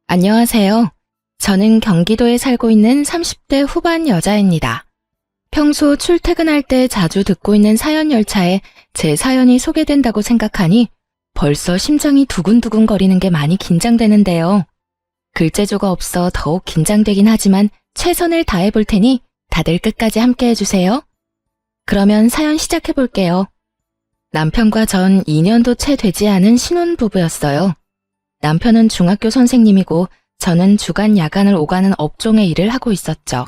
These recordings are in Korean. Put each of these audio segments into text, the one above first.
안녕하세요. 저는 경기도에 살고 있는 30대 후반 여자입니다. 평소 출퇴근할 때 자주 듣고 있는 사연 열차에 제 사연이 소개된다고 생각하니 벌써 심장이 두근두근 거리는 게 많이 긴장되는데요. 글재주가 없어 더욱 긴장되긴 하지만 최선을 다해 볼 테니 다들 끝까지 함께 해주세요. 그러면 사연 시작해 볼게요. 남편과 전 2년도 채 되지 않은 신혼부부였어요. 남편은 중학교 선생님이고 저는 주간 야간을 오가는 업종의 일을 하고 있었죠.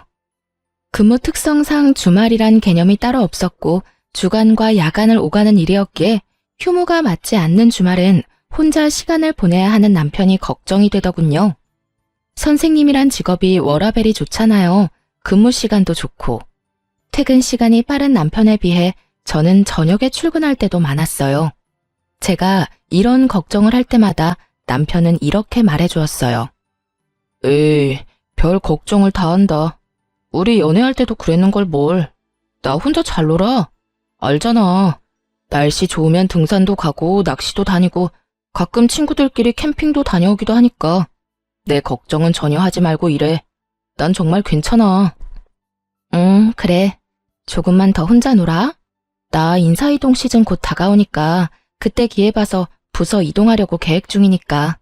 근무 특성상 주말이란 개념이 따로 없었고 주간과 야간을 오가는 일이었기에 휴무가 맞지 않는 주말엔 혼자 시간을 보내야 하는 남편이 걱정이 되더군요. 선생님이란 직업이 워라밸이 좋잖아요. 근무 시간도 좋고. 퇴근 시간이 빠른 남편에 비해 저는 저녁에 출근할 때도 많았어요. 제가 이런 걱정을 할 때마다 남편은 이렇게 말해주었어요. 에이, 별 걱정을 다 한다. 우리 연애할 때도 그랬는걸 뭘. 나 혼자 잘 놀아. 알잖아. 날씨 좋으면 등산도 가고 낚시도 다니고 가끔 친구들끼리 캠핑도 다녀오기도 하니까 내 걱정은 전혀 하지 말고 이래. 난 정말 괜찮아. 그래. 조금만 더 혼자 놀아. 나 인사이동 시즌 곧 다가오니까 그때 기회 봐서 부서 이동하려고 계획 중이니까.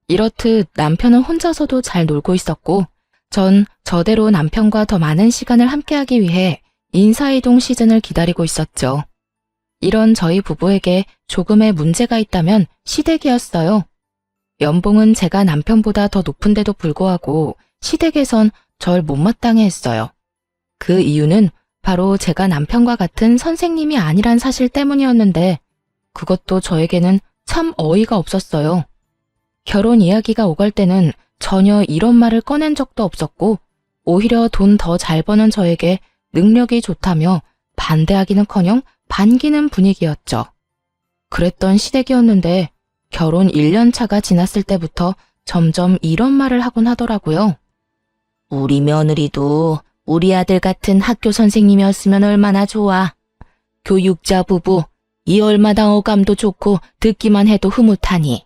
이렇듯 남편은 혼자서도 잘 놀고 있었고 전 저대로 남편과 더 많은 시간을 함께하기 위해 인사이동 시즌을 기다리고 있었죠. 이런 저희 부부에게 조금의 문제가 있다면 시댁이었어요. 연봉은 제가 남편보다 더 높은데도 불구하고 시댁에선 절 못마땅해 했어요. 그 이유는 바로 제가 남편과 같은 선생님이 아니란 사실 때문이었는데 그것도 저에게는 참 어이가 없었어요. 결혼 이야기가 오갈 때는 전혀 이런 말을 꺼낸 적도 없었고 오히려 돈 더 잘 버는 저에게 능력이 좋다며 반대하기는커녕 반기는 분위기였죠. 그랬던 시댁이었는데 결혼 1년 차가 지났을 때부터 점점 이런 말을 하곤 하더라고요. 우리 며느리도 우리 아들 같은 학교 선생님이었으면 얼마나 좋아. 교육자 부부, 이 얼마나 어감도 좋고 듣기만 해도 흐뭇하니.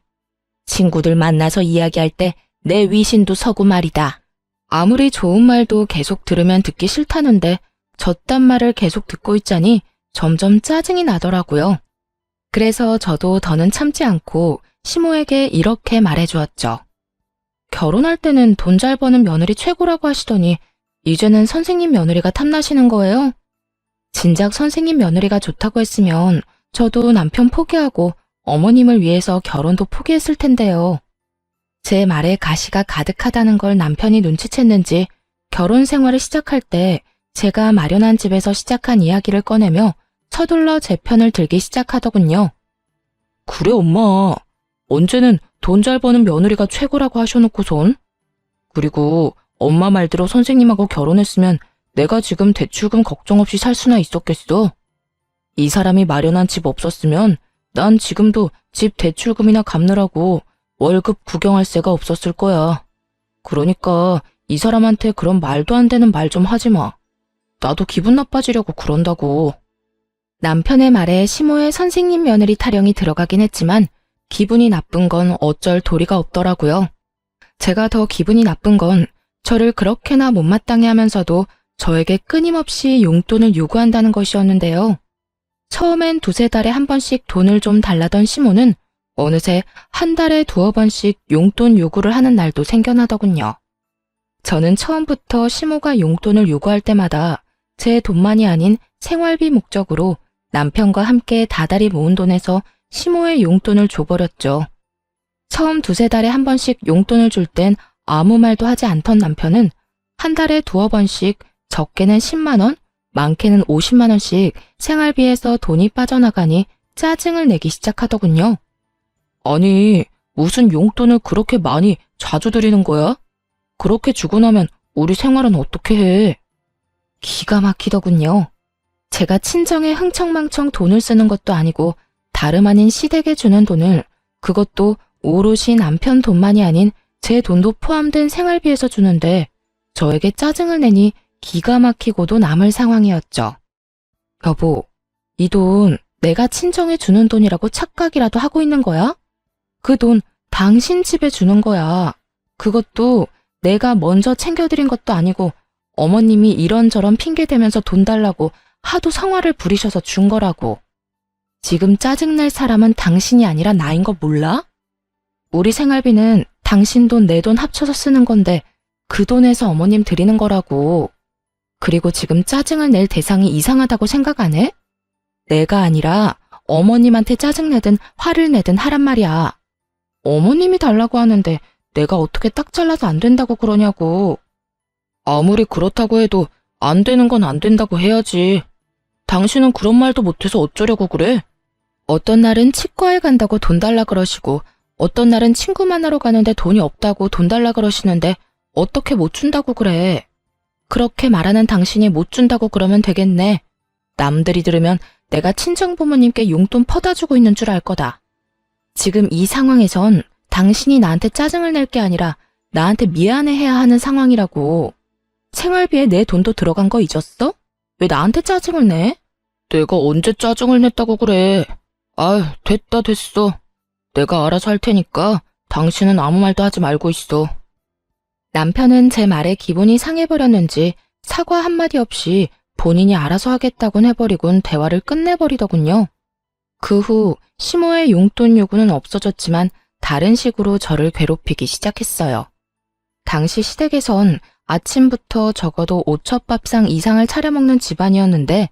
친구들 만나서 이야기할 때 내 위신도 서고 말이다. 아무리 좋은 말도 계속 들으면 듣기 싫다는데 저딴 말을 계속 듣고 있자니 점점 짜증이 나더라고요. 그래서 저도 더는 참지 않고 시모에게 이렇게 말해주었죠. 결혼할 때는 돈 잘 버는 며느리 최고라고 하시더니 이제는 선생님 며느리가 탐나시는 거예요? 진작 선생님 며느리가 좋다고 했으면 저도 남편 포기하고 어머님을 위해서 결혼도 포기했을 텐데요. 제 말에 가시가 가득하다는 걸 남편이 눈치챘는지 결혼 생활을 시작할 때 제가 마련한 집에서 시작한 이야기를 꺼내며 서둘러 제 편을 들기 시작하더군요. 그래 엄마, 언제는 돈 잘 버는 며느리가 최고라고 하셔놓고선. 그리고 엄마 말대로 선생님하고 결혼했으면 내가 지금 대출금 걱정 없이 살 수나 있었겠어. 이 사람이 마련한 집 없었으면 난 지금도 집 대출금이나 갚느라고 월급 구경할 새가 없었을 거야. 그러니까 이 사람한테 그런 말도 안 되는 말 좀 하지 마. 나도 기분 나빠지려고 그런다고. 남편의 말에 시모의 선생님 며느리 타령이 들어가긴 했지만 기분이 나쁜 건 어쩔 도리가 없더라고요. 제가 더 기분이 나쁜 건 저를 그렇게나 못마땅해 하면서도 저에게 끊임없이 용돈을 요구한다는 것이었는데요. 처음엔 두세 달에 한 번씩 돈을 좀 달라던 시모는 어느새 한 달에 두어 번씩 용돈 요구를 하는 날도 생겨나더군요. 저는 처음부터 시모가 용돈을 요구할 때마다 제 돈만이 아닌 생활비 목적으로 남편과 함께 다달이 모은 돈에서 시모의 용돈을 줘버렸죠. 처음 두세 달에 한 번씩 용돈을 줄 땐 아무 말도 하지 않던 남편은 한 달에 두어 번씩 적게는 10만 원, 많게는 50만 원씩 생활비에서 돈이 빠져나가니 짜증을 내기 시작하더군요. 아니, 무슨 용돈을 그렇게 많이 자주 드리는 거야? 그렇게 주고 나면 우리 생활은 어떻게 해? 기가 막히더군요. 제가 친정에 흥청망청 돈을 쓰는 것도 아니고 다름 아닌 시댁에 주는 돈을 그것도 오롯이 남편 돈만이 아닌 제 돈도 포함된 생활비에서 주는데 저에게 짜증을 내니 기가 막히고도 남을 상황이었죠. 여보, 이 돈 내가 친정에 주는 돈이라고 착각이라도 하고 있는 거야? 그 돈 당신 집에 주는 거야. 그것도 내가 먼저 챙겨드린 것도 아니고 어머님이 이런저런 핑계 대면서 돈 달라고 하도 성화를 부리셔서 준 거라고. 지금 짜증낼 사람은 당신이 아니라 나인 거 몰라? 우리 생활비는 당신 돈 내 돈 합쳐서 쓰는 건데 그 돈에서 어머님 드리는 거라고. 그리고 지금 짜증을 낼 대상이 이상하다고 생각 안 해? 내가 아니라 어머님한테 짜증내든 화를 내든 하란 말이야. 어머님이 달라고 하는데 내가 어떻게 딱 잘라서 안 된다고 그러냐고. 아무리 그렇다고 해도 안 되는 건 안 된다고 해야지. 당신은 그런 말도 못해서 어쩌려고 그래? 어떤 날은 치과에 간다고 돈 달라 그러시고 어떤 날은 친구 만나러 가는데 돈이 없다고 돈 달라 그러시는데 어떻게 못 준다고 그래. 그렇게 말하는 당신이 못 준다고 그러면 되겠네. 남들이 들으면 내가 친정부모님께 용돈 퍼다 주고 있는 줄 알 거다. 지금 이 상황에선 당신이 나한테 짜증을 낼 게 아니라 나한테 미안해해야 하는 상황이라고. 생활비에 내 돈도 들어간 거 잊었어? 왜 나한테 짜증을 내? 내가 언제 짜증을 냈다고 그래. 아유, 됐어. 내가 알아서 할 테니까 당신은 아무 말도 하지 말고 있어. 남편은 제 말에 기분이 상해버렸는지 사과 한마디 없이 본인이 알아서 하겠다곤 해버리곤 대화를 끝내버리더군요. 그 후 시모의 용돈 요구는 없어졌지만 다른 식으로 저를 괴롭히기 시작했어요. 당시 시댁에선 아침부터 적어도 5첩밥상 이상을 차려 먹는 집안이었는데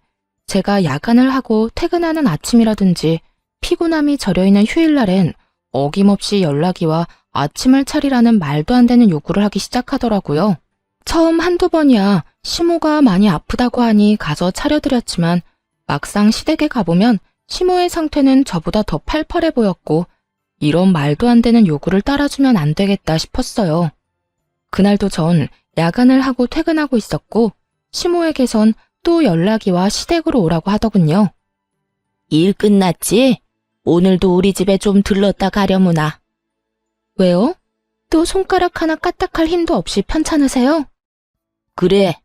제가 야간을 하고 퇴근하는 아침이라든지 피곤함이 절여있는 휴일날엔 어김없이 연락이 와 아침을 차리라는 말도 안 되는 요구를 하기 시작하더라고요. 처음 한두 번이야 시모가 많이 아프다고 하니 가서 차려드렸지만 막상 시댁에 가보면 시모의 상태는 저보다 더 팔팔해 보였고 이런 말도 안 되는 요구를 따라주면 안 되겠다 싶었어요. 그날도 전 야간을 하고 퇴근하고 있었고 시모에게선 또 연락이 와 시댁으로 오라고 하더군요. 일 끝났지? 오늘도 우리 집에 좀 들렀다 가려무나. 왜요? 또 손가락 하나 까딱할 힘도 없이 편찮으세요? 그래.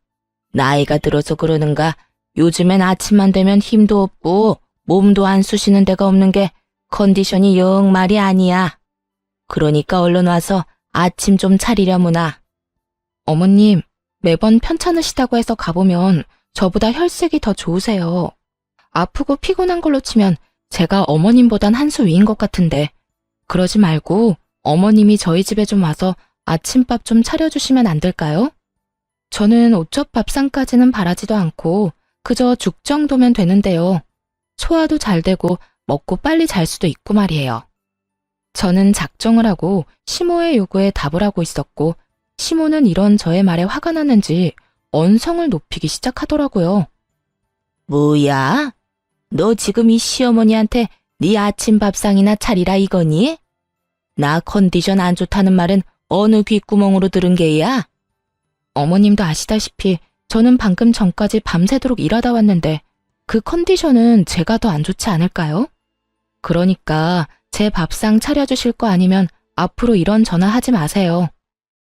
나이가 들어서 그러는가 요즘엔 아침만 되면 힘도 없고 몸도 안 쑤시는 데가 없는 게 컨디션이 영 말이 아니야. 그러니까 얼른 와서 아침 좀 차리려무나. 어머님, 매번 편찮으시다고 해서 가보면 저보다 혈색이 더 좋으세요. 아프고 피곤한 걸로 치면 제가 어머님보단 한 수 위인 것 같은데 그러지 말고 어머님이 저희 집에 좀 와서 아침밥 좀 차려주시면 안 될까요? 저는 5첩 밥상까지는 바라지도 않고 그저 죽 정도면 되는데요. 소화도 잘 되고 먹고 빨리 잘 수도 있고 말이에요. 저는 작정을 하고 시모의 요구에 답을 하고 있었고 시모는 이런 저의 말에 화가 났는지 언성을 높이기 시작하더라고요. 뭐야? 너 지금 이 시어머니한테 네 아침 밥상이나 차리라 이거니? 나 컨디션 안 좋다는 말은 어느 귓구멍으로 들은 게야? 어머님도 아시다시피 저는 방금 전까지 밤새도록 일하다 왔는데 그 컨디션은 제가 더 안 좋지 않을까요? 그러니까 제 밥상 차려주실 거 아니면 앞으로 이런 전화 하지 마세요.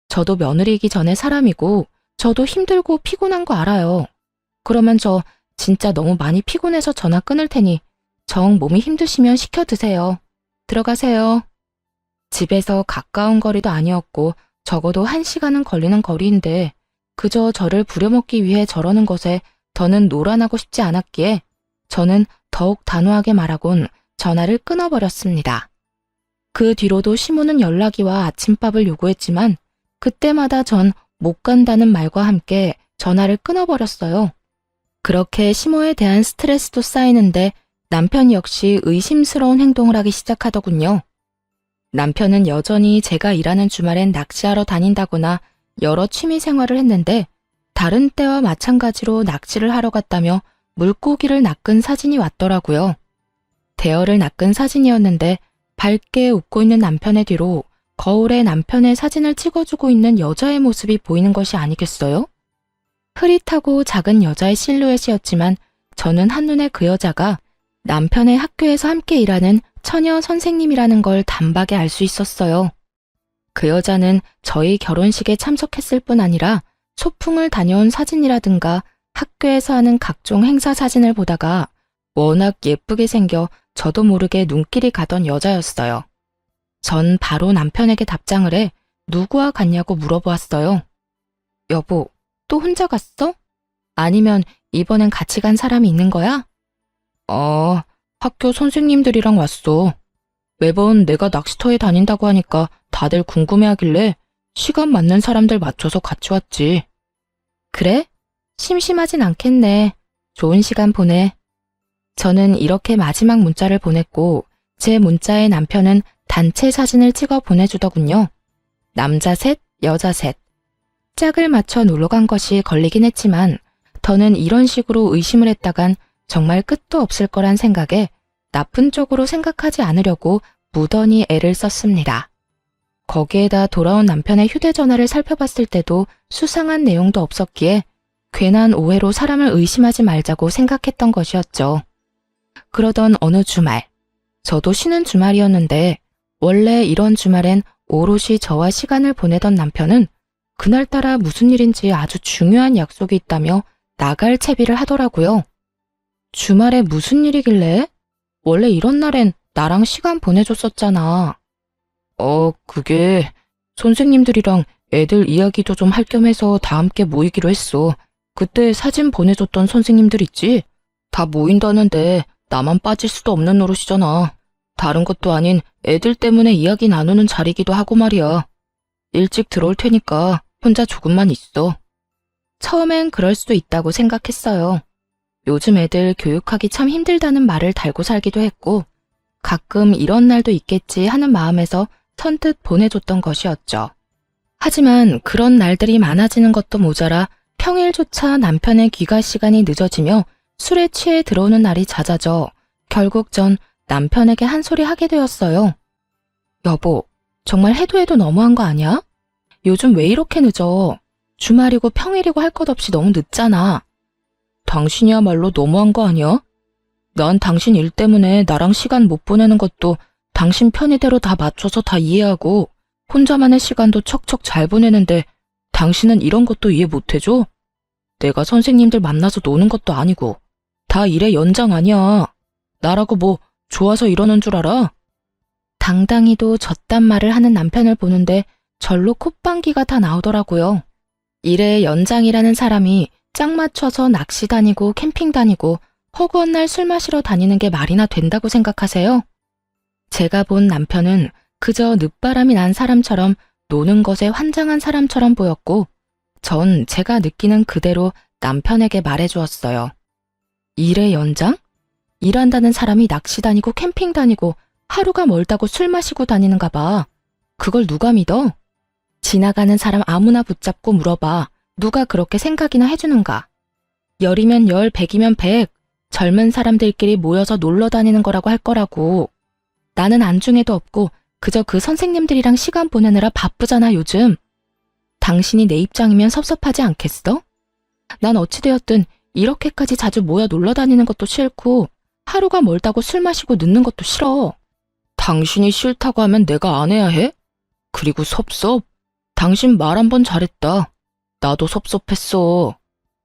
저도 며느리이기 전에 사람이고 저도 힘들고 피곤한 거 알아요. 그러면 저 진짜 너무 많이 피곤해서 전화 끊을 테니 정 몸이 힘드시면 시켜 드세요. 들어가세요. 집에서 가까운 거리도 아니었고 적어도 1시간은 걸리는 거리인데 그저 저를 부려먹기 위해 저러는 것에 더는 노란하고 싶지 않았기에 저는 더욱 단호하게 말하곤 전화를 끊어버렸습니다. 그 뒤로도 시모는 연락이 와 아침밥을 요구했지만 그때마다 전 못 간다는 말과 함께 전화를 끊어버렸어요. 그렇게 시모에 대한 스트레스도 쌓이는데 남편 역시 의심스러운 행동을 하기 시작하더군요. 남편은 여전히 제가 일하는 주말엔 낚시하러 다닌다거나 여러 취미 생활을 했는데 다른 때와 마찬가지로 낚시를 하러 갔다며 물고기를 낚은 사진이 왔더라고요. 대어를 낚은 사진이었는데 밝게 웃고 있는 남편의 뒤로 거울에 남편의 사진을 찍어주고 있는 여자의 모습이 보이는 것이 아니겠어요? 흐릿하고 작은 여자의 실루엣이었지만 저는 한눈에 그 여자가 남편의 학교에서 함께 일하는 처녀 선생님이라는 걸 단박에 알 수 있었어요. 그 여자는 저희 결혼식에 참석했을 뿐 아니라 소풍을 다녀온 사진이라든가 학교에서 하는 각종 행사 사진을 보다가 워낙 예쁘게 생겨 저도 모르게 눈길이 가던 여자였어요. 전 바로 남편에게 답장을 해 누구와 갔냐고 물어보았어요. 여보, 또 혼자 갔어? 아니면 이번엔 같이 간 사람이 있는 거야? 학교 선생님들이랑 왔어. 매번 내가 낚시터에 다닌다고 하니까 다들 궁금해하길래 시간 맞는 사람들 맞춰서 같이 왔지. 그래? 심심하진 않겠네. 좋은 시간 보내. 저는 이렇게 마지막 문자를 보냈고 제 문자에 남편은 단체 사진을 찍어 보내주더군요. 남자 셋, 여자 셋. 짝을 맞춰 놀러 간 것이 걸리긴 했지만 더는 이런 식으로 의심을 했다간 정말 끝도 없을 거란 생각에 나쁜 쪽으로 생각하지 않으려고 무던히 애를 썼습니다. 거기에다 돌아온 남편의 휴대전화를 살펴봤을 때도 수상한 내용도 없었기에 괜한 오해로 사람을 의심하지 말자고 생각했던 것이었죠. 그러던 어느 주말, 저도 쉬는 주말이었는데 원래 이런 주말엔 오롯이 저와 시간을 보내던 남편은 그날따라 무슨 일인지 아주 중요한 약속이 있다며 나갈 채비를 하더라고요. 주말에 무슨 일이길래? 원래 이런 날엔 나랑 시간 보내줬었잖아. 그게 선생님들이랑 애들 이야기도 좀 할 겸 해서 다 함께 모이기로 했어. 그때 사진 보내줬던 선생님들 있지? 다 모인다는데 나만 빠질 수도 없는 노릇이잖아. 다른 것도 아닌 애들 때문에 이야기 나누는 자리기도 하고 말이야. 일찍 들어올 테니까 혼자 조금만 있어. 처음엔 그럴 수도 있다고 생각했어요. 요즘 애들 교육하기 참 힘들다는 말을 달고 살기도 했고 가끔 이런 날도 있겠지 하는 마음에서 선뜻 보내줬던 것이었죠. 하지만 그런 날들이 많아지는 것도 모자라 평일조차 남편의 귀가 시간이 늦어지며 술에 취해 들어오는 날이 잦아져 결국 전 남편에게 한 소리 하게 되었어요. 여보, 정말 해도 해도 너무한 거 아니야? 요즘 왜 이렇게 늦어? 주말이고 평일이고 할 것 없이 너무 늦잖아. 당신이야말로 너무한 거 아니야? 난 당신 일 때문에 나랑 시간 못 보내는 것도 당신 편의대로 다 맞춰서 다 이해하고 혼자만의 시간도 척척 잘 보내는데 당신은 이런 것도 이해 못 해줘? 내가 선생님들 만나서 노는 것도 아니고 다 일의 연장 아니야. 나라고 뭐 좋아서 이러는 줄 알아? 당당히도 저딴 말을 하는 남편을 보는데 절로 콧방귀가 다 나오더라고요. 일의 연장이라는 사람이 짝 맞춰서 낚시 다니고 캠핑 다니고 허구한 날 술 마시러 다니는 게 말이나 된다고 생각하세요? 제가 본 남편은 그저 늦바람이 난 사람처럼 노는 것에 환장한 사람처럼 보였고 전 제가 느끼는 그대로 남편에게 말해주었어요. 일의 연장? 일한다는 사람이 낚시 다니고 캠핑 다니고 하루가 멀다고 술 마시고 다니는가 봐. 그걸 누가 믿어? 지나가는 사람 아무나 붙잡고 물어봐. 누가 그렇게 생각이나 해주는가? 열이면 열, 백이면 백. 젊은 사람들끼리 모여서 놀러 다니는 거라고 할 거라고. 나는 안중에도 없고 그저 그 선생님들이랑 시간 보내느라 바쁘잖아 요즘. 당신이 내 입장이면 섭섭하지 않겠어? 난 어찌되었든 이렇게까지 자주 모여 놀러 다니는 것도 싫고 하루가 멀다고 술 마시고 늦는 것도 싫어. 당신이 싫다고 하면 내가 안 해야 해? 그리고 섭섭? 당신 말 한 번 잘했다. 나도 섭섭했어.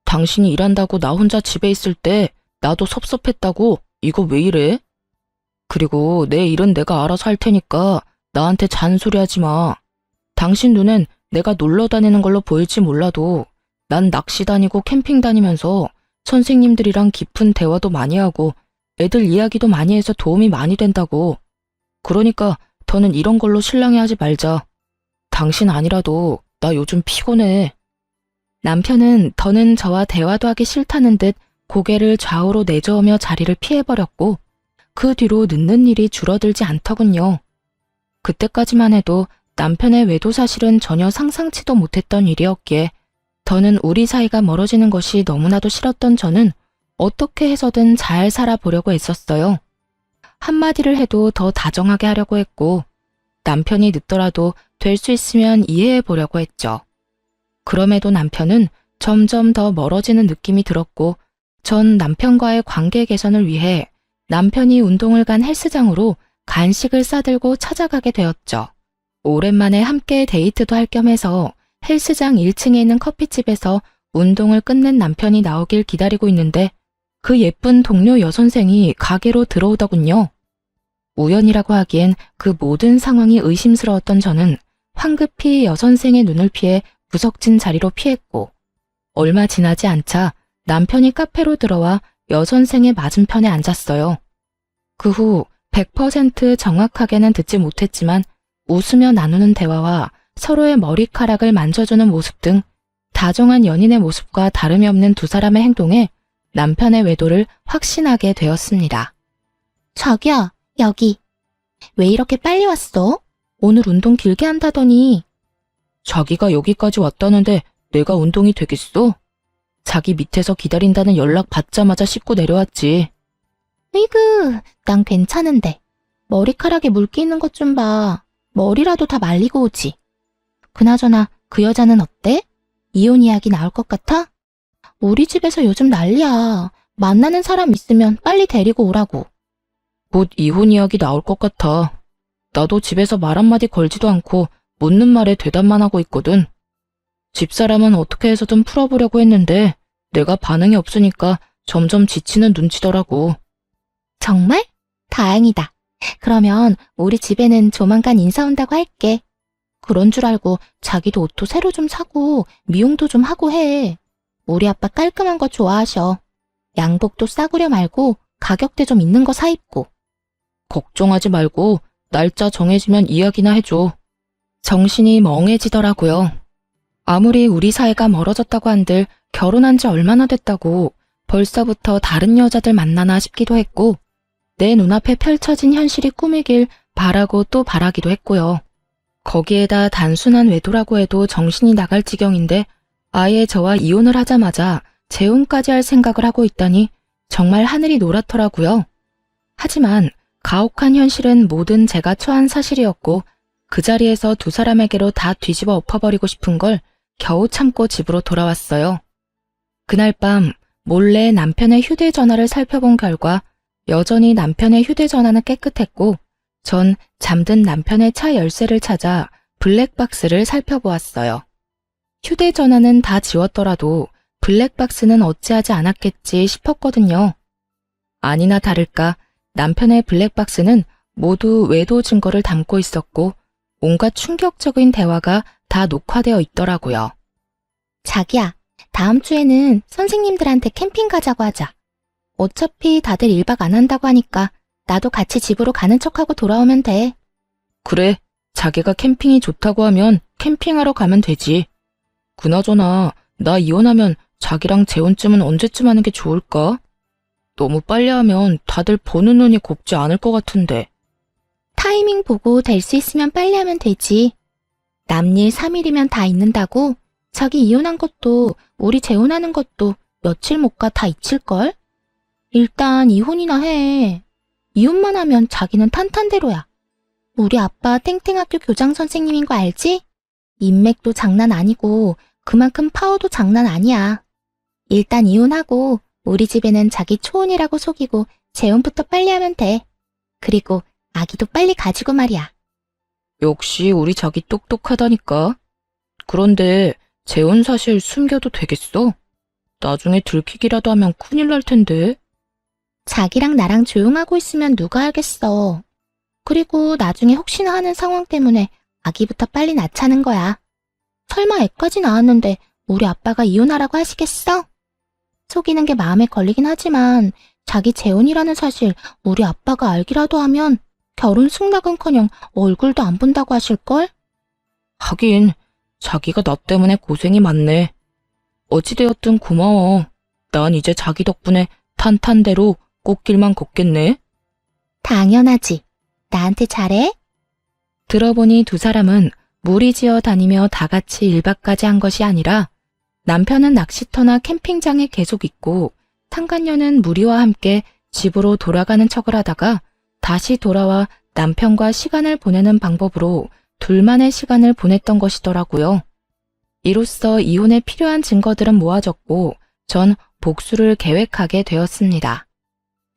당신이 일한다고 나 혼자 집에 있을 때 나도 섭섭했다고. 이거 왜 이래? 그리고 내 일은 내가 알아서 할 테니까 나한테 잔소리하지 마. 당신 눈엔 내가 놀러 다니는 걸로 보일지 몰라도 난 낚시 다니고 캠핑 다니면서 선생님들이랑 깊은 대화도 많이 하고 애들 이야기도 많이 해서 도움이 많이 된다고. 그러니까 더는 이런 걸로 실랑이하지 말자. 당신 아니라도 나 요즘 피곤해. 남편은 더는 저와 대화도 하기 싫다는 듯 고개를 좌우로 내저으며 자리를 피해버렸고 그 뒤로 늦는 일이 줄어들지 않더군요. 그때까지만 해도 남편의 외도 사실은 전혀 상상치도 못했던 일이었기에 더는 우리 사이가 멀어지는 것이 너무나도 싫었던 저는 어떻게 해서든 잘 살아보려고 애썼어요. 한마디를 해도 더 다정하게 하려고 했고 남편이 늦더라도 될 수 있으면 이해해 보려고 했죠. 그럼에도 남편은 점점 더 멀어지는 느낌이 들었고 전 남편과의 관계 개선을 위해 남편이 운동을 간 헬스장으로 간식을 싸들고 찾아가게 되었죠. 오랜만에 함께 데이트도 할 겸 해서 헬스장 1층에 있는 커피집에서 운동을 끝낸 남편이 나오길 기다리고 있는데 그 예쁜 동료 여선생이 가게로 들어오더군요. 우연이라고 하기엔 그 모든 상황이 의심스러웠던 저는 황급히 여선생의 눈을 피해 구석진 자리로 피했고, 얼마 지나지 않자 남편이 카페로 들어와 여선생의 맞은편에 앉았어요. 그 후 100% 정확하게는 듣지 못했지만 웃으며 나누는 대화와 서로의 머리카락을 만져주는 모습 등 다정한 연인의 모습과 다름이 없는 두 사람의 행동에 남편의 외도를 확신하게 되었습니다. 자기야, 여기. 왜 이렇게 빨리 왔어? 오늘 운동 길게 한다더니. 자기가 여기까지 왔다는데 내가 운동이 되겠어? 자기 밑에서 기다린다는 연락 받자마자 씻고 내려왔지. 으이그, 난 괜찮은데. 머리카락에 물기 있는 것 좀 봐. 머리라도 다 말리고 오지. 그나저나 그 여자는 어때? 이혼 이야기 나올 것 같아? 우리 집에서 요즘 난리야. 만나는 사람 있으면 빨리 데리고 오라고. 곧 이혼 이야기 나올 것 같아. 나도 집에서 말 한마디 걸지도 않고 묻는 말에 대답만 하고 있거든. 집사람은 어떻게 해서든 풀어보려고 했는데 내가 반응이 없으니까 점점 지치는 눈치더라고. 정말? 다행이다. 그러면 우리 집에는 조만간 인사 온다고 할게. 그런 줄 알고 자기도 옷도 새로 좀 사고 미용도 좀 하고 해. 우리 아빠 깔끔한 거 좋아하셔. 양복도 싸구려 말고 가격대 좀 있는 거 사 입고. 걱정하지 말고 날짜 정해지면 이야기나 해줘. 정신이 멍해지더라고요. 아무리 우리 사이가 멀어졌다고 한들 결혼한 지 얼마나 됐다고 벌써부터 다른 여자들 만나나 싶기도 했고, 내 눈앞에 펼쳐진 현실이 꿈이길 바라고 또 바라기도 했고요. 거기에다 단순한 외도라고 해도 정신이 나갈 지경인데 아예 저와 이혼을 하자마자 재혼까지 할 생각을 하고 있다니 정말 하늘이 노랗더라고요. 하지만 가혹한 현실은 모든 제가 처한 사실이었고 그 자리에서 두 사람에게로 다 뒤집어 엎어버리고 싶은 걸 겨우 참고 집으로 돌아왔어요. 그날 밤 몰래 남편의 휴대전화를 살펴본 결과 여전히 남편의 휴대전화는 깨끗했고 전 잠든 남편의 차 열쇠를 찾아 블랙박스를 살펴보았어요. 휴대전화는 다 지웠더라도 블랙박스는 어찌하지 않았겠지 싶었거든요. 아니나 다를까 남편의 블랙박스는 모두 외도 증거를 담고 있었고 온갖 충격적인 대화가 다 녹화되어 있더라고요. 자기야, 다음 주에는 선생님들한테 캠핑 가자고 하자. 어차피 다들 1박 안 한다고 하니까 나도 같이 집으로 가는 척하고 돌아오면 돼. 그래, 자기가 캠핑이 좋다고 하면 캠핑하러 가면 되지. 그나저나 나 이혼하면 자기랑 재혼쯤은 언제쯤 하는 게 좋을까? 너무 빨리 하면 다들 보는 눈이 곱지 않을 것 같은데. 타이밍 보고 될 수 있으면 빨리 하면 되지. 남일 3일이면 다 잊는다고? 자기 이혼한 것도 우리 재혼하는 것도 며칠 못 가 다 잊힐걸? 일단 이혼이나 해. 이혼만 하면 자기는 탄탄대로야. 우리 아빠 탱탱학교 교장 선생님인 거 알지? 인맥도 장난 아니고 그만큼 파워도 장난 아니야. 일단 이혼하고 우리 집에는 자기 초혼이라고 속이고 재혼부터 빨리 하면 돼. 그리고 아기도 빨리 가지고 말이야. 역시 우리 자기 똑똑하다니까. 그런데 재혼 사실 숨겨도 되겠어? 나중에 들키기라도 하면 큰일 날 텐데. 자기랑 나랑 조용하고 있으면 누가 알겠어. 그리고 나중에 혹시나 하는 상황 때문에 아기부터 빨리 낳자는 거야. 설마 애까지 낳았는데 우리 아빠가 이혼하라고 하시겠어? 속이는 게 마음에 걸리긴 하지만 자기 재혼이라는 사실 우리 아빠가 알기라도 하면 결혼 승낙은커녕 얼굴도 안 본다고 하실걸? 하긴 자기가 나 때문에 고생이 많네. 어찌되었든 고마워. 난 이제 자기 덕분에 탄탄대로 꽃길만 걷겠네. 당연하지. 나한테 잘해? 들어보니 두 사람은 무리지어 다니며 다 같이 1박까지 한 것이 아니라 남편은 낚시터나 캠핑장에 계속 있고 상간녀는 무리와 함께 집으로 돌아가는 척을 하다가 다시 돌아와 남편과 시간을 보내는 방법으로 둘만의 시간을 보냈던 것이더라고요. 이로써 이혼에 필요한 증거들은 모아졌고 전 복수를 계획하게 되었습니다.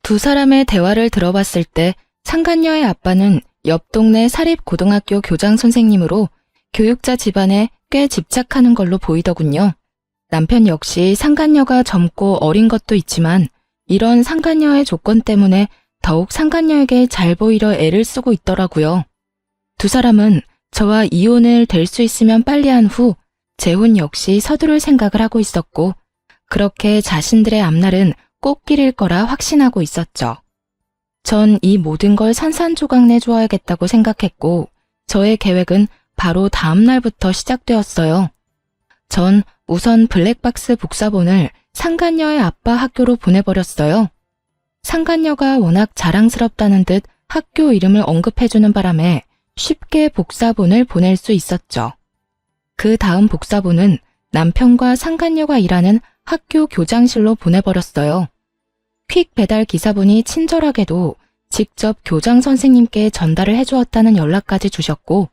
두 사람의 대화를 들어봤을 때 상간녀의 아빠는 옆 동네 사립고등학교 교장 선생님으로 교육자 집안에 꽤 집착하는 걸로 보이더군요. 남편 역시 상간녀가 젊고 어린 것도 있지만 이런 상간녀의 조건 때문에 더욱 상간녀에게 잘 보이려 애를 쓰고 있더라고요. 두 사람은 저와 이혼을 될 수 있으면 빨리 한 후 재혼 역시 서두를 생각을 하고 있었고 그렇게 자신들의 앞날은 꽃길일 거라 확신하고 있었죠. 전 이 모든 걸 산산조각 내주어야겠다고 생각했고 저의 계획은 바로 다음 날부터 시작되었어요. 전 우선 블랙박스 복사본을 상간녀의 아빠 학교로 보내버렸어요. 상간녀가 워낙 자랑스럽다는 듯 학교 이름을 언급해주는 바람에 쉽게 복사본을 보낼 수 있었죠. 그 다음 복사본은 남편과 상간녀가 일하는 학교 교장실로 보내버렸어요. 퀵 배달 기사분이 친절하게도 직접 교장 선생님께 전달을 해주었다는 연락까지 주셨고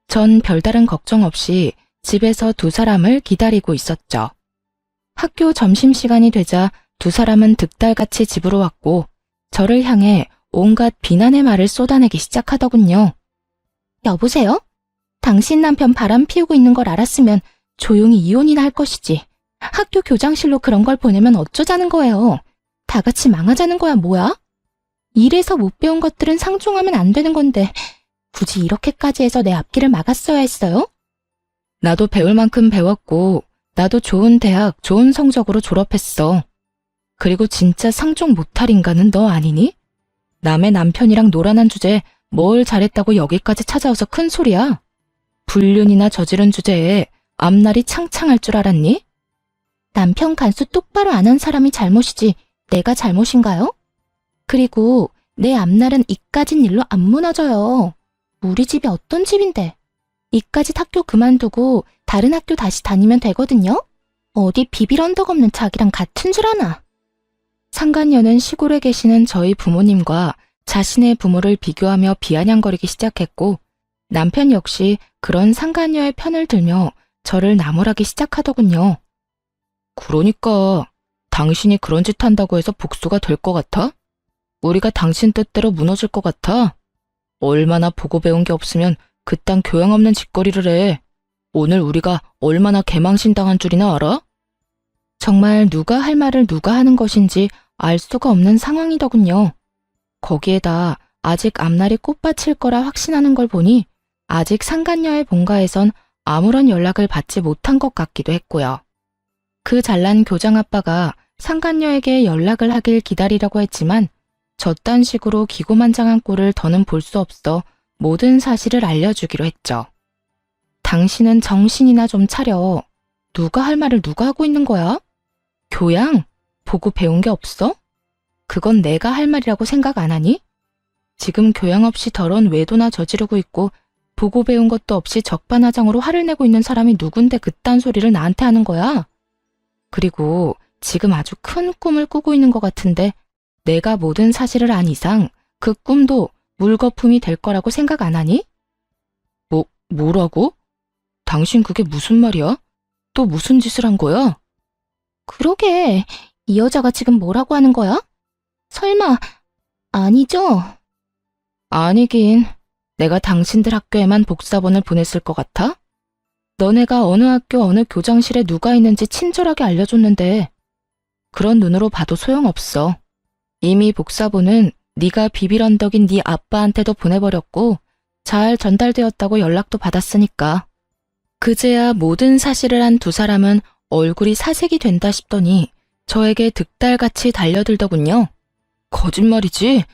전 별다른 걱정 없이 집에서 두 사람을 기다리고 있었죠. 학교 점심시간이 되자 두 사람은 득달같이 집으로 왔고 저를 향해 온갖 비난의 말을 쏟아내기 시작하더군요. 여보세요? 당신 남편 바람 피우고 있는 걸 알았으면 조용히 이혼이나 할 것이지. 학교 교장실로 그런 걸 보내면 어쩌자는 거예요. 다 같이 망하자는 거야 뭐야? 일에서 못 배운 것들은 상종하면 안 되는 건데 굳이 이렇게까지 해서 내 앞길을 막았어야 했어요? 나도 배울 만큼 배웠고 나도 좋은 대학, 좋은 성적으로 졸업했어. 그리고 진짜 상종 못할 인간은 너 아니니? 남의 남편이랑 놀아난 주제에 뭘 잘했다고 여기까지 찾아와서 큰 소리야? 불륜이나 저지른 주제에 앞날이 창창할 줄 알았니? 남편 간수 똑바로 안 한 사람이 잘못이지 내가 잘못인가요? 그리고 내 앞날은 이까진 일로 안 무너져요. 우리 집이 어떤 집인데. 이까짓 학교 그만두고 다른 학교 다시 다니면 되거든요? 어디 비빌 언덕 없는 자기랑 같은 줄 아나. 상간녀는 시골에 계시는 저희 부모님과 자신의 부모를 비교하며 비아냥거리기 시작했고 남편 역시 그런 상간녀의 편을 들며 저를 나무라기 시작하더군요. 그러니까 당신이 그런 짓 한다고 해서 복수가 될 것 같아? 우리가 당신 뜻대로 무너질 것 같아? 얼마나 보고 배운 게 없으면 그딴 교양 없는 짓거리를 해. 오늘 우리가 얼마나 개망신당한 줄이나 알아? 정말 누가 할 말을 누가 하는 것인지 알 수가 없는 상황이더군요. 거기에다 아직 앞날이 꽃밭일 거라 확신하는 걸 보니 아직 상간녀의 본가에선 아무런 연락을 받지 못한 것 같기도 했고요. 그 잘난 교장 아빠가 상간녀에게 연락을 하길 기다리려고 했지만 저딴 식으로 기고만장한 꼴을 더는 볼 수 없어 모든 사실을 알려주기로 했죠. 당신은 정신이나 좀 차려. 누가 할 말을 누가 하고 있는 거야? 교양? 보고 배운 게 없어? 그건 내가 할 말이라고 생각 안 하니? 지금 교양 없이 더러운 외도나 저지르고 있고 보고 배운 것도 없이 적반하장으로 화를 내고 있는 사람이 누군데 그딴 소리를 나한테 하는 거야? 그리고 지금 아주 큰 꿈을 꾸고 있는 것 같은데 내가 모든 사실을 안 이상 그 꿈도 물거품이 될 거라고 생각 안 하니? 뭐라고? 당신 그게 무슨 말이야? 또 무슨 짓을 한 거야? 그러게, 이 여자가 지금 뭐라고 하는 거야? 설마, 아니죠? 아니긴, 내가 당신들 학교에만 복사본을 보냈을 것 같아? 너네가 어느 학교 어느 교장실에 누가 있는지 친절하게 알려줬는데 그런 눈으로 봐도 소용없어. 이미 복사본은 네가 비빌 언덕인 네 아빠한테도 보내버렸고 잘 전달되었다고 연락도 받았으니까. 그제야 모든 사실을 한 두 사람은 얼굴이 사색이 된다 싶더니 저에게 득달같이 달려들더군요. 거짓말이지?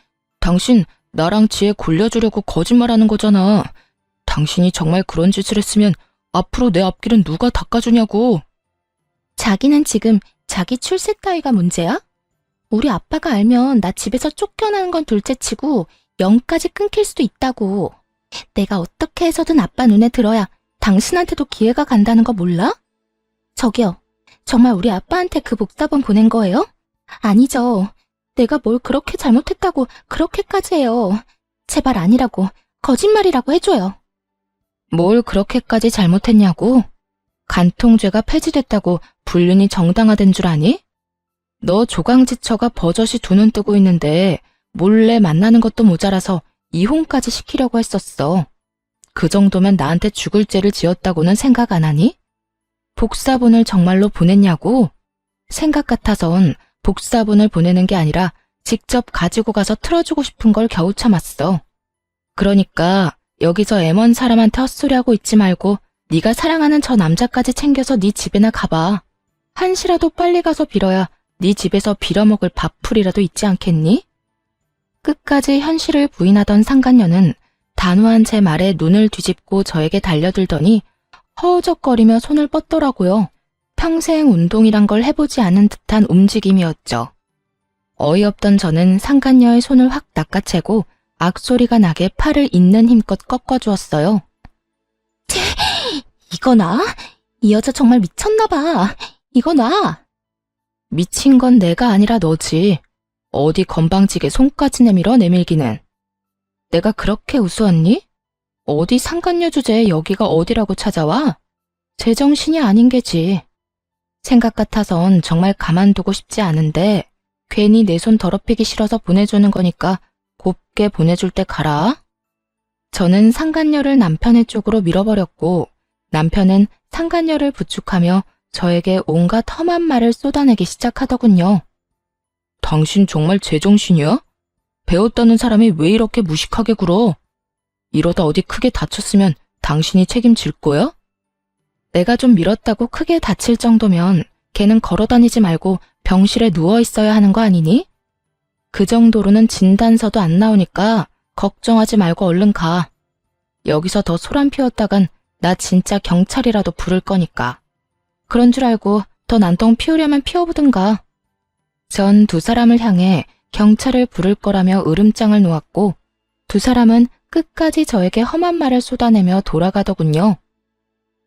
당신 나랑 지혜 굴려주려고 거짓말하는 거잖아. 당신이 정말 그런 짓을 했으면 앞으로 내 앞길은 누가 닦아주냐고. 자기는 지금 자기 출세 따위가 문제야? 우리 아빠가 알면 나 집에서 쫓겨나는 건 둘째치고 영까지 끊길 수도 있다고. 내가 어떻게 해서든 아빠 눈에 들어야 당신한테도 기회가 간다는 거 몰라? 저기요, 정말 우리 아빠한테 그 복사본 보낸 거예요? 아니죠. 내가 뭘 그렇게 잘못했다고 그렇게까지 해요. 제발 아니라고, 거짓말이라고 해줘요. 뭘 그렇게까지 잘못했냐고? 간통죄가 폐지됐다고 불륜이 정당화된 줄 아니? 너 조강지처가 버젓이 두 눈 뜨고 있는데 몰래 만나는 것도 모자라서 이혼까지 시키려고 했었어. 그 정도면 나한테 죽을 죄를 지었다고는 생각 안 하니? 복사본을 정말로 보냈냐고? 생각 같아선 복사본을 보내는 게 아니라 직접 가지고 가서 틀어주고 싶은 걸 겨우 참았어. 그러니까 여기서 애먼 사람한테 헛소리하고 있지 말고 네가 사랑하는 저 남자까지 챙겨서 네 집에나 가봐. 한시라도 빨리 가서 빌어야 네 집에서 빌어먹을 밥풀이라도 있지 않겠니? 끝까지 현실을 부인하던 상간녀는 단호한 제 말에 눈을 뒤집고 저에게 달려들더니 허우적거리며 손을 뻗더라고요. 평생 운동이란 걸 해보지 않은 듯한 움직임이었죠. 어이없던 저는 상간녀의 손을 확 낚아채고 악소리가 나게 팔을 있는 힘껏 꺾어주었어요. 이거 나? 이 여자 정말 미쳤나봐. 이거 나? 미친 건 내가 아니라 너지. 어디 건방지게 손까지 내밀어 내밀기는. 내가 그렇게 우스웠니? 어디 상간녀 주제에 여기가 어디라고 찾아와? 제정신이 아닌 게지. 생각 같아선 정말 가만두고 싶지 않은데 괜히 내 손 더럽히기 싫어서 보내주는 거니까 곱게 보내줄 때 가라. 저는 상간녀를 남편의 쪽으로 밀어버렸고 남편은 상간녀를 부축하며 저에게 온갖 험한 말을 쏟아내기 시작하더군요. 당신 정말 제정신이야? 배웠다는 사람이 왜 이렇게 무식하게 굴어? 이러다 어디 크게 다쳤으면 당신이 책임질 거야? 내가 좀 밀었다고 크게 다칠 정도면 걔는 걸어다니지 말고 병실에 누워 있어야 하는 거 아니니? 그 정도로는 진단서도 안 나오니까 걱정하지 말고 얼른 가. 여기서 더 소란 피웠다간 나 진짜 경찰이라도 부를 거니까. 그런 줄 알고 더 난동 피우려면 피워보든가. 전 두 사람을 향해 경찰을 부를 거라며 으름장을 놓았고 두 사람은 끝까지 저에게 험한 말을 쏟아내며 돌아가더군요.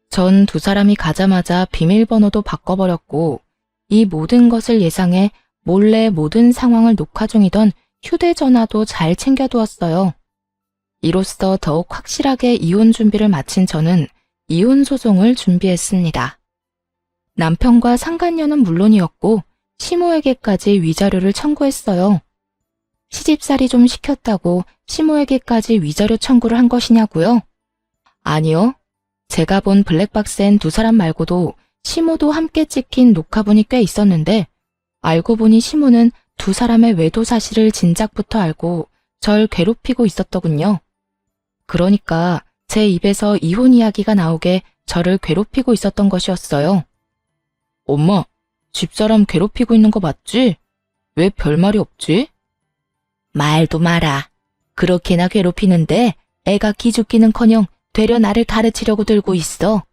전 두 사람이 가자마자 비밀번호도 바꿔버렸고 이 모든 것을 예상해 몰래 모든 상황을 녹화 중이던 휴대전화도 잘 챙겨두었어요. 이로써 더욱 확실하게 이혼 준비를 마친 저는 이혼 소송을 준비했습니다. 남편과 상간녀는 물론이었고 시모에게까지 위자료를 청구했어요. 시집살이 좀 시켰다고 시모에게까지 위자료 청구를 한 것이냐고요? 아니요. 제가 본 블랙박스엔 두 사람 말고도 시모도 함께 찍힌 녹화본이 꽤 있었는데 알고 보니 시모는 두 사람의 외도 사실을 진작부터 알고 절 괴롭히고 있었더군요. 그러니까 제 입에서 이혼 이야기가 나오게 저를 괴롭히고 있었던 것이었어요. 엄마, 집사람 괴롭히고 있는 거 맞지? 왜 별말이 없지? 말도 마라. 그렇게나 괴롭히는데 애가 기죽기는커녕 되려 나를 가르치려고 들고 있어.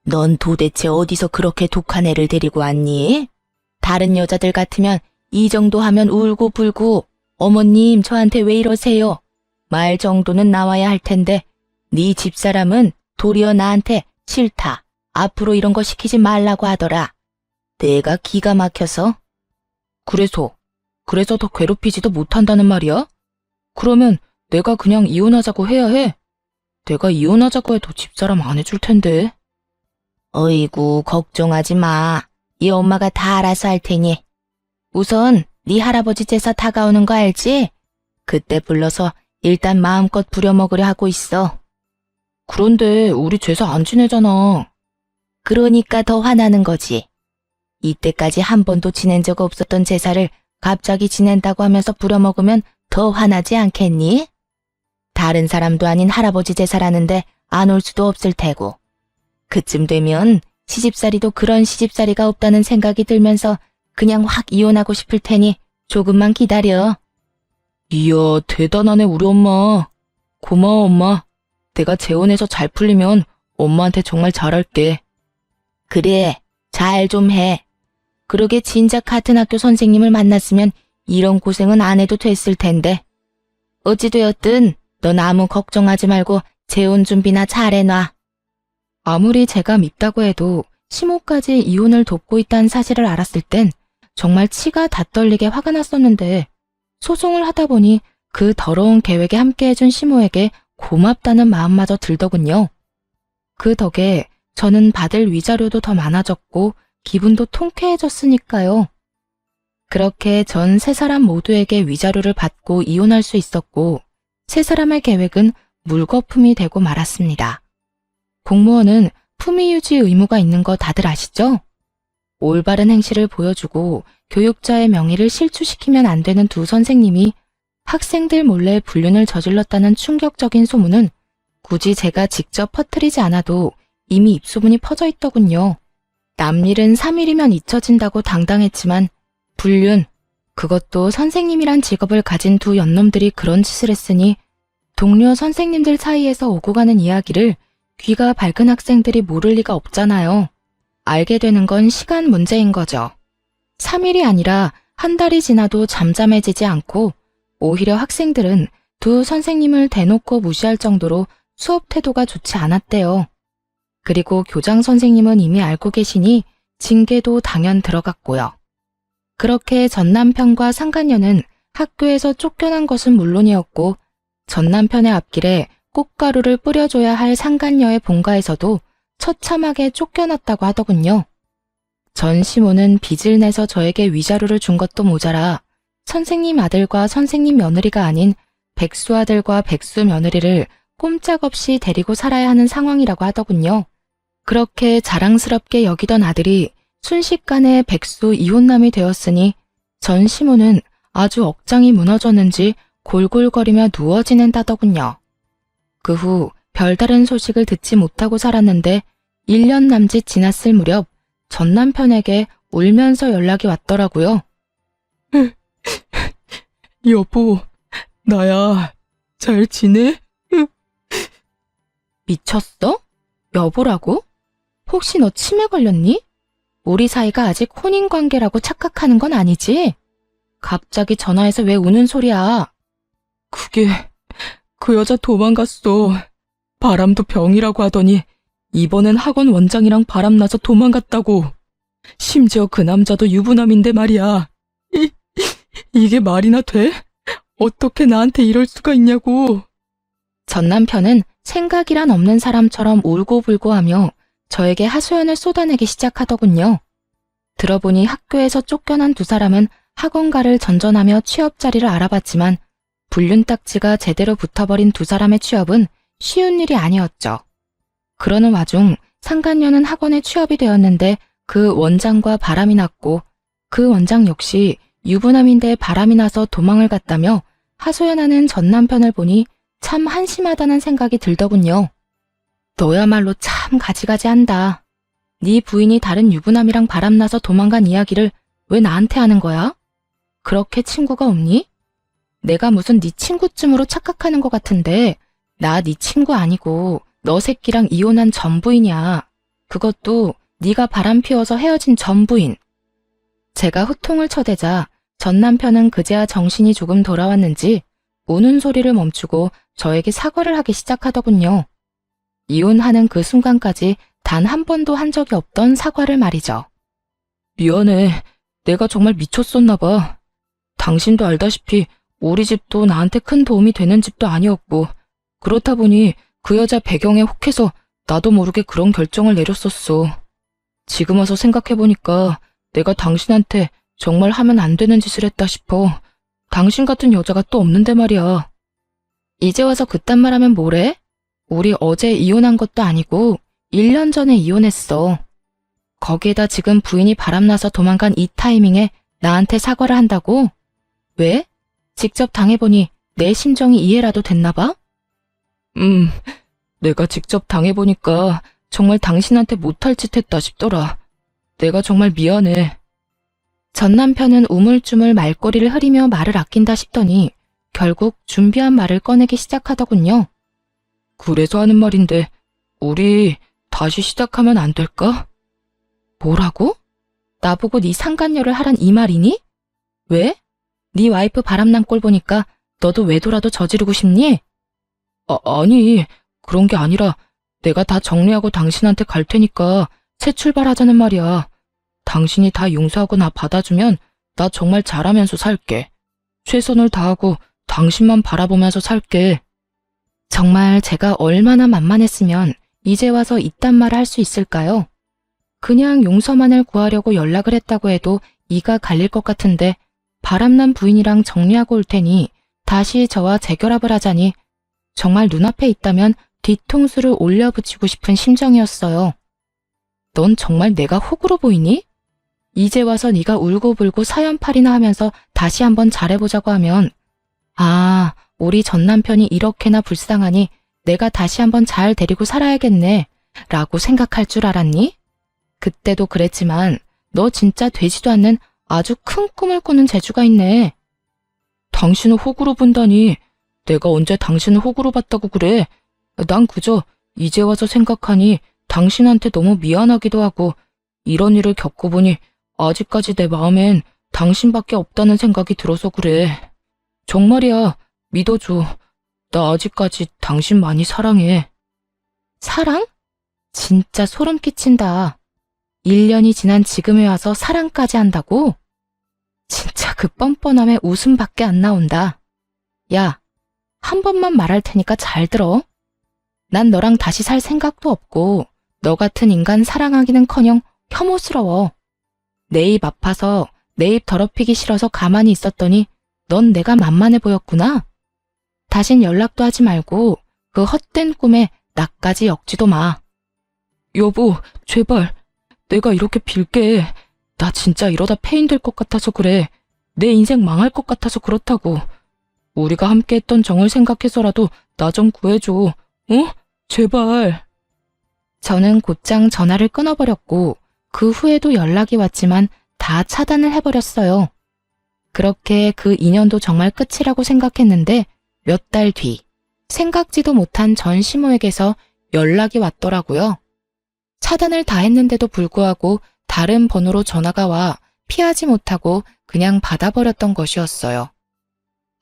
넌 도대체 어디서 그렇게 독한 애를 데리고 왔니? 다른 여자들 같으면 이 정도 하면 울고 불고 어머님 저한테 왜 이러세요? 말 정도는 나와야 할 텐데 네 집사람은 도리어 나한테 싫다. 앞으로 이런 거 시키지 말라고 하더라. 내가 기가 막혀서. 그래서 더 괴롭히지도 못한다는 말이야? 그러면 내가 그냥 이혼하자고 해야 해. 내가 이혼하자고 해도 집사람 안 해줄 텐데. 어이구 걱정하지 마. 이 엄마가 다 알아서 할 테니. 우선 네 할아버지 제사 다가오는 거 알지? 그때 불러서 일단 마음껏 부려먹으려 하고 있어. 그런데 우리 제사 안 지내잖아. 그러니까 더 화나는 거지. 이때까지 한 번도 지낸 적 없었던 제사를 갑자기 지낸다고 하면서 부려먹으면 더 화나지 않겠니? 다른 사람도 아닌 할아버지 제사라는데 안 올 수도 없을 테고. 그쯤 되면 시집살이도 그런 시집살이가 없다는 생각이 들면서 그냥 확 이혼하고 싶을 테니 조금만 기다려. 이야, 대단하네 우리 엄마. 고마워 엄마. 내가 재혼해서 잘 풀리면 엄마한테 정말 잘할게. 그래, 잘 좀 해. 그러게 진작 같은 학교 선생님을 만났으면 이런 고생은 안 해도 됐을 텐데. 어찌되었든 넌 아무 걱정하지 말고 재혼 준비나 잘해놔. 아무리 제가 밉다고 해도 시모까지 이혼을 돕고 있다는 사실을 알았을 땐 정말 치가 다 떨리게 화가 났었는데 소송을 하다 보니 그 더러운 계획에 함께해준 시모에게 고맙다는 마음마저 들더군요. 그 덕에 저는 받을 위자료도 더 많아졌고 기분도 통쾌해졌으니까요. 그렇게 전 세 사람 모두에게 위자료를 받고 이혼할 수 있었고 세 사람의 계획은 물거품이 되고 말았습니다. 공무원은 품위 유지 의무가 있는 거 다들 아시죠? 올바른 행실을 보여주고 교육자의 명예를 실추시키면 안 되는 두 선생님이 학생들 몰래 불륜을 저질렀다는 충격적인 소문은 굳이 제가 직접 퍼뜨리지 않아도 이미 입소문이 퍼져 있더군요. 남일은 3일이면 잊혀진다고 당당했지만 불륜, 그것도 선생님이란 직업을 가진 두 연놈들이 그런 짓을 했으니 동료 선생님들 사이에서 오고 가는 이야기를 귀가 밝은 학생들이 모를 리가 없잖아요. 알게 되는 건 시간 문제인 거죠. 3일이 아니라 한 달이 지나도 잠잠해지지 않고 오히려 학생들은 두 선생님을 대놓고 무시할 정도로 수업 태도가 좋지 않았대요. 그리고 교장 선생님은 이미 알고 계시니 징계도 당연 들어갔고요. 그렇게 전 남편과 상간녀는 학교에서 쫓겨난 것은 물론이었고 전 남편의 앞길에 꽃가루를 뿌려줘야 할 상간녀의 본가에서도 처참하게 쫓겨났다고 하더군요. 전 시모는 빚을 내서 저에게 위자료를 준 것도 모자라 선생님 아들과 선생님 며느리가 아닌 백수 아들과 백수 며느리를 꼼짝없이 데리고 살아야 하는 상황이라고 하더군요. 그렇게 자랑스럽게 여기던 아들이 순식간에 백수 이혼남이 되었으니 전 시모는 아주 억장이 무너졌는지 골골거리며 누워 지낸다더군요. 그 후 별다른 소식을 듣지 못하고 살았는데 1년 남짓 지났을 무렵 전 남편에게 울면서 연락이 왔더라고요. 여보, 나야. 잘 지내? 미쳤어? 여보라고? 혹시 너 치매 걸렸니? 우리 사이가 아직 혼인관계라고 착각하는 건 아니지? 갑자기 전화해서 왜 우는 소리야? 그게 그 여자 도망갔어. 바람도 병이라고 하더니 이번엔 학원 원장이랑 바람나서 도망갔다고. 심지어 그 남자도 유부남인데 말이야. 이게 말이나 돼? 어떻게 나한테 이럴 수가 있냐고. 전 남편은 생각이란 없는 사람처럼 울고불고하며 저에게 하소연을 쏟아내기 시작하더군요. 들어보니 학교에서 쫓겨난 두 사람은 학원가를 전전하며 취업 자리를 알아봤지만 불륜 딱지가 제대로 붙어버린 두 사람의 취업은 쉬운 일이 아니었죠. 그러는 와중 상간녀는 학원에 취업이 되었는데 그 원장과 바람이 났고 그 원장 역시 유부남인데 바람이 나서 도망을 갔다며 하소연하는 전 남편을 보니 참 한심하다는 생각이 들더군요. 너야말로 참 가지가지한다. 네 부인이 다른 유부남이랑 바람나서 도망간 이야기를 왜 나한테 하는 거야? 그렇게 친구가 없니? 내가 무슨 네 친구쯤으로 착각하는 것 같은데 나 네 친구 아니고 너 새끼랑 이혼한 전 부인이야. 그것도 네가 바람 피워서 헤어진 전 부인. 제가 후통을 쳐대자 전 남편은 그제야 정신이 조금 돌아왔는지 우는 소리를 멈추고 저에게 사과를 하기 시작하더군요. 이혼하는 그 순간까지 단 한 번도 한 적이 없던 사과를 말이죠. 미안해. 내가 정말 미쳤었나 봐. 당신도 알다시피 우리 집도 나한테 큰 도움이 되는 집도 아니었고 그렇다 보니 그 여자 배경에 혹해서 나도 모르게 그런 결정을 내렸었어. 지금 와서 생각해보니까 내가 당신한테 정말 하면 안 되는 짓을 했다 싶어. 당신 같은 여자가 또 없는데 말이야. 이제 와서 그딴 말 하면 뭐래? 우리 어제 이혼한 것도 아니고 1년 전에 이혼했어. 거기에다 지금 부인이 바람나서 도망간 이 타이밍에 나한테 사과를 한다고? 왜? 직접 당해보니 내 심정이 이해라도 됐나 봐? 내가 직접 당해보니까 정말 당신한테 못할 짓 했다 싶더라. 내가 정말 미안해. 전 남편은 우물쭈물 말꼬리를 흐리며 말을 아낀다 싶더니 결국 준비한 말을 꺼내기 시작하더군요. 그래서 하는 말인데 우리 다시 시작하면 안 될까? 뭐라고? 나보고 네 상간녀를 하란 이 말이니? 왜? 네 와이프 바람난 꼴 보니까 너도 외도라도 저지르고 싶니? 아니, 그런 게 아니라 내가 다 정리하고 당신한테 갈 테니까 새 출발하자는 말이야. 당신이 다 용서하고 나 받아주면 나 정말 잘하면서 살게. 최선을 다하고 당신만 바라보면서 살게. 정말 제가 얼마나 만만했으면 이제 와서 이딴 말을 할 수 있을까요? 그냥 용서만을 구하려고 연락을 했다고 해도 이가 갈릴 것 같은데 바람난 부인이랑 정리하고 올 테니 다시 저와 재결합을 하자니 정말 눈앞에 있다면 뒤통수를 올려붙이고 싶은 심정이었어요. 넌 정말 내가 호구로 보이니? 이제 와서 네가 울고불고 사연팔이나 하면서 다시 한번 잘해보자고 하면 우리 전 남편이 이렇게나 불쌍하니 내가 다시 한번 잘 데리고 살아야겠네 라고 생각할 줄 알았니? 그때도 그랬지만 너 진짜 되지도 않는 아주 큰 꿈을 꾸는 재주가 있네. 당신을 호구로 본다니. 내가 언제 당신을 호구로 봤다고 그래. 난 그저 이제 와서 생각하니 당신한테 너무 미안하기도 하고 이런 일을 겪어보니 아직까지 내 마음엔 당신밖에 없다는 생각이 들어서 그래. 정말이야. 믿어줘. 나 아직까지 당신 많이 사랑해. 사랑? 진짜 소름 끼친다. 1년이 지난 지금에 와서 사랑까지 한다고? 진짜 그 뻔뻔함에 웃음밖에 안 나온다. 야, 한 번만 말할 테니까 잘 들어. 난 너랑 다시 살 생각도 없고 너 같은 인간 사랑하기는커녕 혐오스러워. 내 입 아파서 내 입 더럽히기 싫어서 가만히 있었더니 넌 내가 만만해 보였구나. 다신 연락도 하지 말고 그 헛된 꿈에 나까지 엮지도 마. 여보, 제발. 내가 이렇게 빌게. 나 진짜 이러다 폐인 될 것 같아서 그래. 내 인생 망할 것 같아서 그렇다고. 우리가 함께 했던 정을 생각해서라도 나 좀 구해줘. 어? 제발. 저는 곧장 전화를 끊어버렸고 그 후에도 연락이 왔지만 다 차단을 해버렸어요. 그렇게 그 인연도 정말 끝이라고 생각했는데 몇 달 뒤 생각지도 못한 전 시모에게서 연락이 왔더라고요. 차단을 다 했는데도 불구하고 다른 번호로 전화가 와 피하지 못하고 그냥 받아버렸던 것이었어요.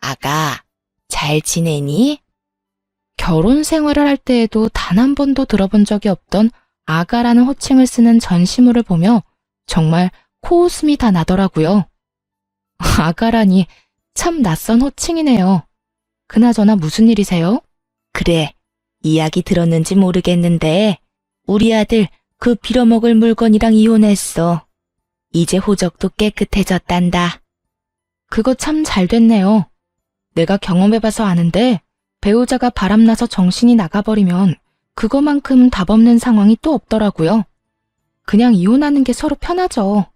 아가, 잘 지내니? 결혼 생활을 할 때에도 단 한 번도 들어본 적이 없던 아가라는 호칭을 쓰는 전시모를 보며 정말 코웃음이 다 나더라고요. 아가라니 참 낯선 호칭이네요. 그나저나 무슨 일이세요? 그래, 이야기 들었는지 모르겠는데 우리 아들 그 빌어먹을 물건이랑 이혼했어. 이제 호적도 깨끗해졌단다. 그거 참 잘 됐네요. 내가 경험해봐서 아는데 배우자가 바람나서 정신이 나가버리면 그거만큼 답 없는 상황이 또 없더라고요. 그냥 이혼하는 게 서로 편하죠.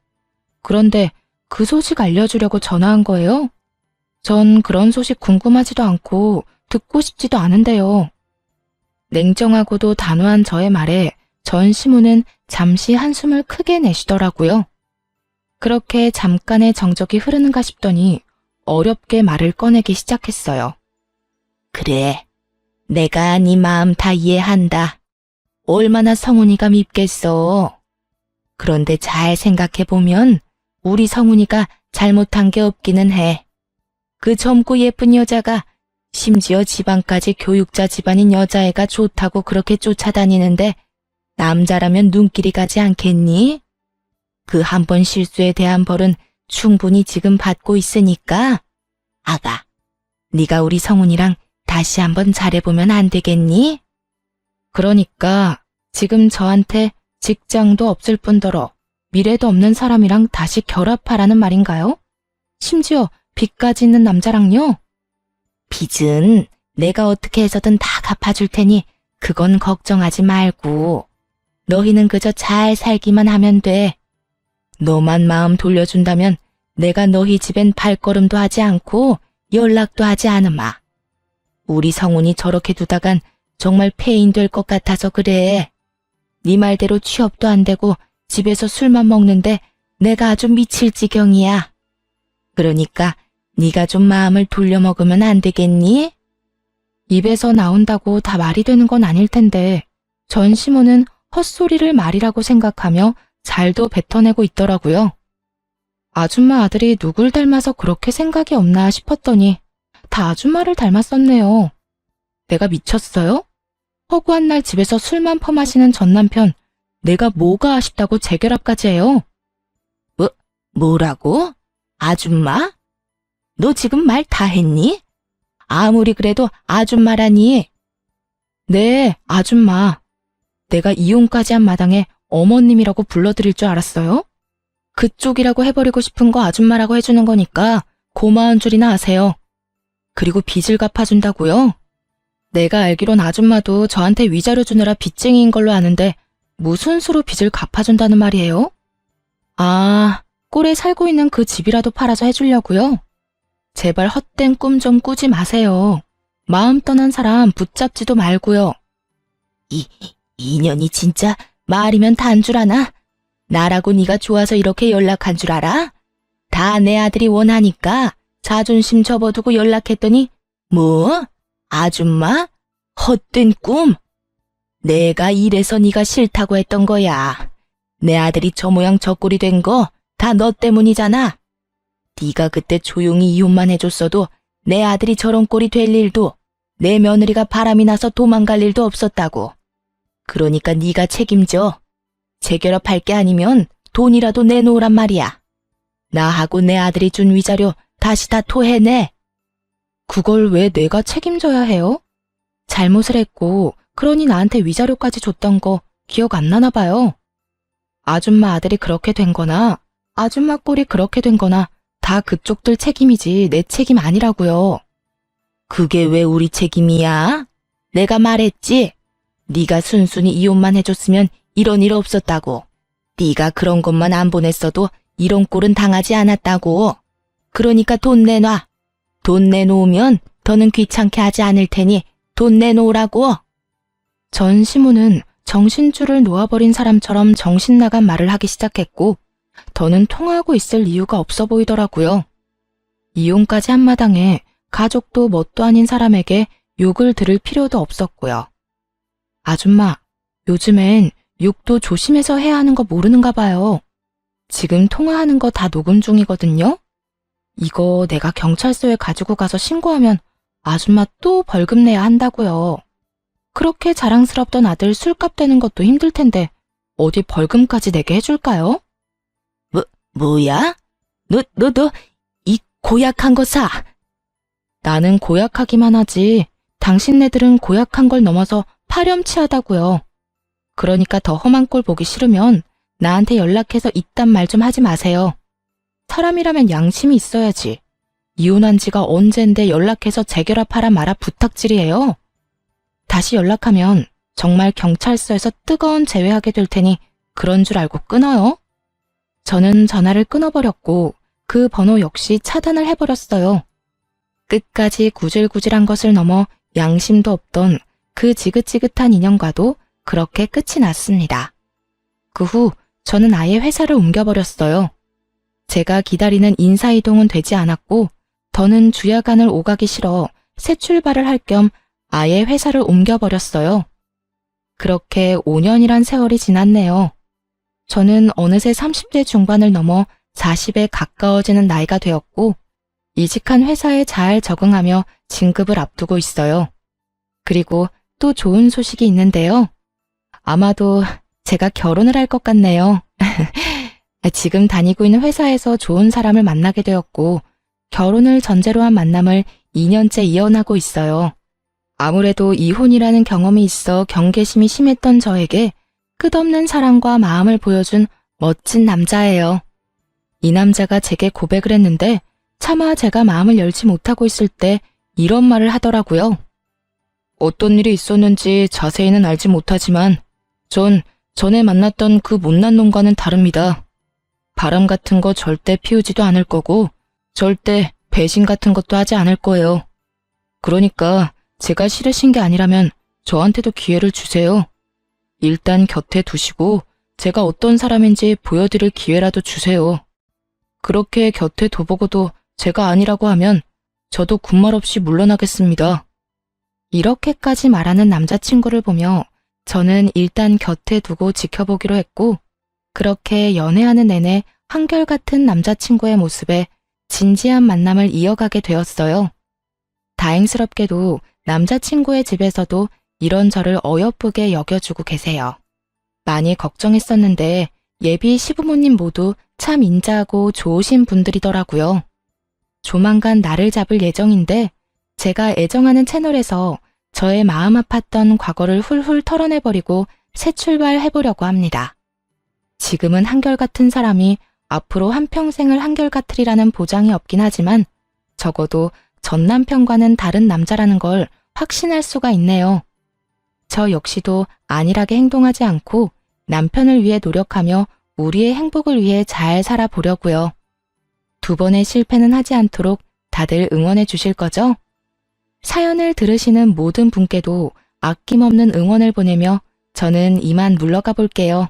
그런데 그 소식 알려주려고 전화한 거예요? 전 그런 소식 궁금하지도 않고 듣고 싶지도 않은데요. 냉정하고도 단호한 저의 말에 전 시무는 잠시 한숨을 크게 내쉬더라고요. 그렇게 잠깐의 정적이 흐르는가 싶더니 어렵게 말을 꺼내기 시작했어요. 그래, 내가 네 마음 다 이해한다. 얼마나 성훈이가 밉겠어. 그런데 잘 생각해보면 우리 성훈이가 잘못한 게 없기는 해. 그 젊고 예쁜 여자가 심지어 집안까지 교육자 집안인 여자애가 좋다고 그렇게 쫓아다니는데 남자라면 눈길이 가지 않겠니? 그 한 번 실수에 대한 벌은 충분히 지금 받고 있으니까 아가, 네가 우리 성훈이랑 다시 한번 잘해보면 안 되겠니? 그러니까 지금 저한테 직장도 없을 뿐더러 미래도 없는 사람이랑 다시 결합하라는 말인가요? 심지어 빚까지 있는 남자랑요? 빚은 내가 어떻게 해서든 다 갚아줄 테니 그건 걱정하지 말고 너희는 그저 잘 살기만 하면 돼. 너만 마음 돌려준다면 내가 너희 집엔 발걸음도 하지 않고 연락도 하지 않으마. 우리 성훈이 저렇게 두다간 정말 폐인 될 것 같아서 그래. 네 말대로 취업도 안 되고 집에서 술만 먹는데 내가 아주 미칠 지경이야. 그러니까 네가 좀 마음을 돌려먹으면 안 되겠니? 입에서 나온다고 다 말이 되는 건 아닐 텐데 전 시모는 헛소리를 말이라고 생각하며 잘도 뱉어내고 있더라고요. 아줌마 아들이 누굴 닮아서 그렇게 생각이 없나 싶었더니 다 아줌마를 닮았었네요. 내가 미쳤어요? 허구한 날 집에서 술만 퍼마시는 전 남편, 내가 뭐가 아쉽다고 재결합까지 해요? 뭐라고? 아줌마? 너 지금 말 다 했니? 아무리 그래도 아줌마라니. 네, 아줌마. 내가 이혼까지 한 마당에 어머님이라고 불러드릴 줄 알았어요? 그쪽이라고 해버리고 싶은 거 아줌마라고 해주는 거니까 고마운 줄이나 아세요. 그리고 빚을 갚아준다고요? 내가 알기론 아줌마도 저한테 위자료 주느라 빚쟁이인 걸로 아는데 무슨 수로 빚을 갚아준다는 말이에요? 아, 꼴에 살고 있는 그 집이라도 팔아서 해주려고요? 제발 헛된 꿈 좀 꾸지 마세요. 마음 떠난 사람 붙잡지도 말고요. 인연이 진짜 말이면 다인 줄 아나? 나라고 네가 좋아서 이렇게 연락한 줄 알아? 다 내 아들이 원하니까 자존심 접어두고 연락했더니 뭐? 아줌마? 헛된 꿈? 내가 이래서 네가 싫다고 했던 거야. 내 아들이 저 모양 저 꼴이 된 거 다 너 때문이잖아. 네가 그때 조용히 이혼만 해줬어도 내 아들이 저런 꼴이 될 일도 내 며느리가 바람이 나서 도망갈 일도 없었다고. 그러니까 네가 책임져. 재결합할 게 아니면 돈이라도 내놓으란 말이야. 나하고 내 아들이 준 위자료 다시 다 토해내. 그걸 왜 내가 책임져야 해요? 잘못을 했고 그러니 나한테 위자료까지 줬던 거 기억 안 나나 봐요. 아줌마 아들이 그렇게 된 거나 아줌마 꼴이 그렇게 된 거나 다 그쪽들 책임이지 내 책임 아니라고요. 그게 왜 우리 책임이야? 내가 말했지. 네가 순순히 이혼만 해줬으면 이런 일 없었다고. 네가 그런 것만 안 보냈어도 이런 꼴은 당하지 않았다고. 그러니까 돈 내놔. 돈 내놓으면 더는 귀찮게 하지 않을 테니 돈 내놓으라고. 전시무는 정신줄을 놓아버린 사람처럼 정신 나간 말을 하기 시작했고 더는 통화하고 있을 이유가 없어 보이더라고요. 이혼까지 한 마당에 가족도 뭣도 아닌 사람에게 욕을 들을 필요도 없었고요. 아줌마, 요즘엔 욕도 조심해서 해야 하는 거 모르는가 봐요. 지금 통화하는 거 다 녹음 중이거든요. 이거 내가 경찰서에 가지고 가서 신고하면 아줌마 또 벌금 내야 한다고요. 그렇게 자랑스럽던 아들 술값 되는 것도 힘들 텐데 어디 벌금까지 내게 해줄까요? 뭐야? 너 이 고약한 거 사. 나는 고약하기만 하지 당신네들은 고약한 걸 넘어서 파렴치하다고요. 그러니까 더 험한 꼴 보기 싫으면 나한테 연락해서 이딴 말 좀 하지 마세요. 사람이라면 양심이 있어야지. 이혼한 지가 언젠데 연락해서 재결합하라 마라 부탁질이에요. 다시 연락하면 정말 경찰서에서 뜨거운 제외하게 될 테니 그런 줄 알고 끊어요. 저는 전화를 끊어버렸고 그 번호 역시 차단을 해버렸어요. 끝까지 구질구질한 것을 넘어 양심도 없던 그 지긋지긋한 인연과도 그렇게 끝이 났습니다. 그 후 저는 아예 회사를 옮겨버렸어요. 제가 기다리는 인사이동은 되지 않았고 더는 주야간을 오가기 싫어 새 출발을 할 겸 아예 회사를 옮겨버렸어요. 그렇게 5년이란 세월이 지났네요. 저는 어느새 30대 중반을 넘어 40에 가까워지는 나이가 되었고 이직한 회사에 잘 적응하며 진급을 앞두고 있어요. 그리고 또 좋은 소식이 있는데요. 아마도 제가 결혼을 할 것 같네요. 지금 다니고 있는 회사에서 좋은 사람을 만나게 되었고 결혼을 전제로 한 만남을 2년째 이어나고 있어요. 아무래도 이혼이라는 경험이 있어 경계심이 심했던 저에게 끝없는 사랑과 마음을 보여준 멋진 남자예요. 이 남자가 제게 고백을 했는데 차마 제가 마음을 열지 못하고 있을 때 이런 말을 하더라고요. 어떤 일이 있었는지 자세히는 알지 못하지만 전 전에 만났던 그 못난 놈과는 다릅니다. 바람 같은 거 절대 피우지도 않을 거고 절대 배신 같은 것도 하지 않을 거예요. 그러니까 제가 싫으신 게 아니라면 저한테도 기회를 주세요. 일단 곁에 두시고 제가 어떤 사람인지 보여드릴 기회라도 주세요. 그렇게 곁에 둬보고도 제가 아니라고 하면 저도 군말 없이 물러나겠습니다. 이렇게까지 말하는 남자친구를 보며 저는 일단 곁에 두고 지켜보기로 했고 그렇게 연애하는 내내 한결같은 남자친구의 모습에 진지한 만남을 이어가게 되었어요. 다행스럽게도 남자친구의 집에서도 이런 저를 어여쁘게 여겨주고 계세요. 많이 걱정했었는데 예비 시부모님 모두 참 인자하고 좋으신 분들이더라고요. 조만간 나를 잡을 예정인데 제가 애정하는 채널에서 저의 마음 아팠던 과거를 훌훌 털어내버리고 새 출발해보려고 합니다. 지금은 한결같은 사람이 앞으로 한평생을 한결같으리라는 보장이 없긴 하지만 적어도 전 남편과는 다른 남자라는 걸 확신할 수가 있네요. 저 역시도 안일하게 행동하지 않고 남편을 위해 노력하며 우리의 행복을 위해 잘 살아보려고요. 두 번의 실패는 하지 않도록 다들 응원해 주실 거죠? 사연을 들으시는 모든 분께도 아낌없는 응원을 보내며 저는 이만 물러가 볼게요.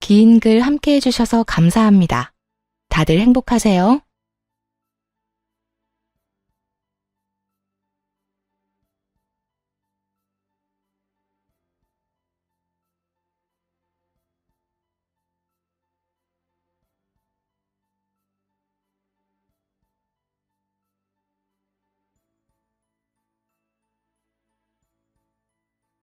긴 글 함께 해주셔서 감사합니다. 다들 행복하세요.